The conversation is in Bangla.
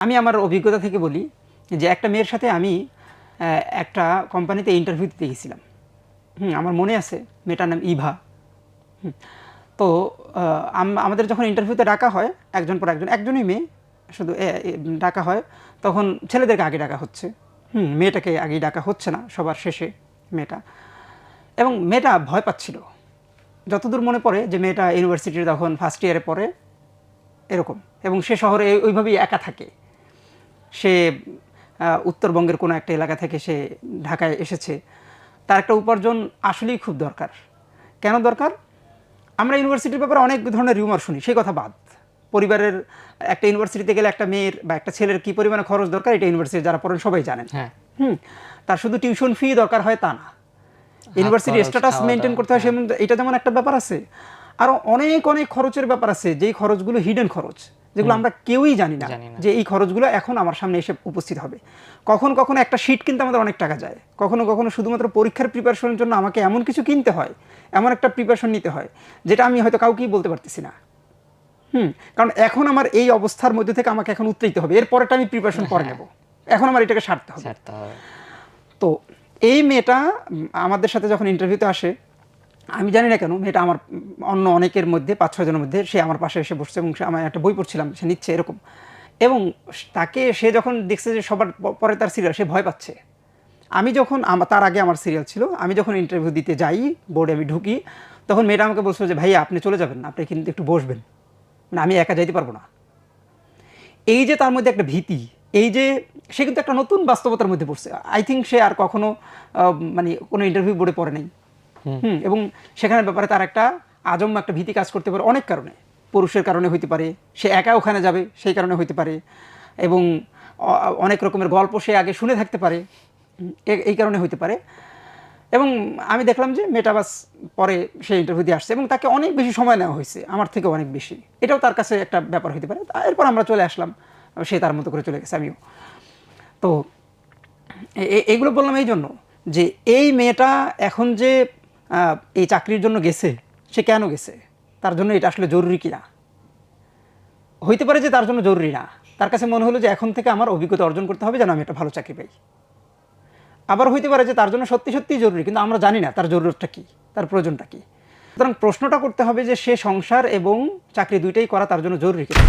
আমি আমার অভিজ্ঞতা থেকে বলি যে একটা মেয়ের সাথে আমি একটা কোম্পানিতে ইন্টারভিউ দিতে গেছিলাম। আমার মনে আছে মেয়েটার নাম ইভা। তো আমাদের যখন ইন্টারভিউতে ডাকা হয় একজন পর একজনই মেয়ে শুধু ডাকা হয়, তখন ছেলেদেরকে আগে ডাকা হচ্ছে, মেয়েটাকে আগে ডাকা হচ্ছে না, সবার শেষে মেয়েটা। এবং মেয়েটা ভয় পাচ্ছিল, যতদূর মনে পড়ে যে মেয়েটা ইউনিভার্সিটির তখন ফার্স্ট ইয়ারে পড়ে এরকম, এবং সে শহরে ওইভাবেই একা থাকে। সে উত্তরবঙ্গের কোনো একটা এলাকা থেকে সে ঢাকায় এসেছে। তার একটা উপার্জন আসলেই খুব দরকার। কেন দরকার? আমরা ইউনিভার্সিটির ব্যাপারে অনেক ধরনের রিউমার শুনি, সেই কথা বাদ। পরিবারের একটা ইউনিভার্সিটিতে গেলে একটা মেয়ের বা একটা ছেলের কী পরিমাণে খরচ দরকার এটা ইউনিভার্সিটি যারা পড়েন সবাই জানেন। তার শুধু টিউশন ফি দরকার হয় তা না, ইউনিভার্সিটি স্ট্যাটাস মেনটেন করতে হয়, সেমন এটা যেমন একটা ব্যাপার আছে। আরও অনেক অনেক খরচের ব্যাপার আছে, যেই খরচগুলো হিডেন খরচ, যেগুলো আমরা কেউই জানি না যে এই খরচগুলো এখন আমার সামনে এসে উপস্থিত হবে। কখনো কখনো একটা শিট কিনতে আমাদের অনেক টাকা যায়, কখনো কখনো শুধুমাত্র পরীক্ষার প্রিপারেশনের জন্য আমাকে এমন কিছু কিনতে হয়, এমন একটা প্রিপারেশন নিতে হয় যেটা আমি হয়তো কাউকেই বলতে পারতেছি না। কারণ এখন আমার এই অবস্থার মধ্যে থেকে আমাকে এখন উতরাইতে হবে, এরপরটা আমি প্রিপারেশন পরে নেব, এখন আমার এটাকে সারতে হবে। তো এই মেয়েটা আমাদের সাথে যখন ইন্টারভিউতে আসে, আমি জানি না কেন মেয়েটা আমার অন্য অনেকের মধ্যে 5-6 জনের মধ্যে সে আমার পাশে এসে বসছে, এবং সে আমার একটা বই পড়ছিলাম, সে নিচ্ছে এরকম। এবং তাকে সে যখন দেখছে যে সবার পরে তার সিরিয়াল, সে ভয় পাচ্ছে। আমি যখন তার আগে আমার সিরিয়াল ছিল, আমি যখন ইন্টারভিউ দিতে যাই, বোর্ডে আমি ঢুকি, তখন মেয়েটা আমাকে বলছিল যে ভাইয়া আপনি চলে যাবেন না, আপনি কিন্তু একটু বসবেন, মানে আমি একা যাইতে পারবো না। এই যে তার মধ্যে একটা ভীতি, এই যে সে কিন্তু একটা নতুন বাস্তবতার মধ্যে পড়ছে। আই থিঙ্ক সে আর কখনো মানে কোনো ইন্টারভিউ বোর্ডে পড়ে নাই। এবং সেখানের ব্যাপারে তার একটা আজম একটা ভীতি কাজ করতে পারে অনেক কারণে। পুরুষের কারণে হইতে পারে, সে একা ওখানে যাবে সেই কারণে হইতে পারে, এবং অনেক রকমের গল্প সে আগে শুনে থাকতে পারে, এই কারণে হইতে পারে। এবং আমি দেখলাম যে মেয়েটা বাস পরে সে ইন্টারভিউ দিয়ে আসছে এবং তাকে অনেক বেশি সময় নেওয়া হয়েছে, আমার থেকে অনেক বেশি। এটাও তার কাছে একটা ব্যাপার হইতে পারে। এরপর আমরা চলে আসলাম, সে তার মতো করে চলে গেছে, আমিও। তো এইগুলো বললাম এই জন্য যে এই মেয়েটা এখন যে এই চাকরির জন্য গেছে, সে কেন গেছে, তার জন্য এটা আসলে জরুরি কিনা। হইতে পারে যে তার জন্য জরুরি না, তার কাছে মনে হলো যে এখন থেকে আমার অভিজ্ঞতা অর্জন করতে হবে যেন আমি একটা ভালো চাকরি পাই। আবার হইতে পারে যে তার জন্য সত্যি সত্যিই জরুরি, কিন্তু আমরা জানি না তার জরুরতটা কী, তার প্রয়োজনটা কী। সুতরাং প্রশ্নটা করতে হবে যে সে সংসার এবং চাকরি দুইটাই করা তার জন্য জরুরি কিনা।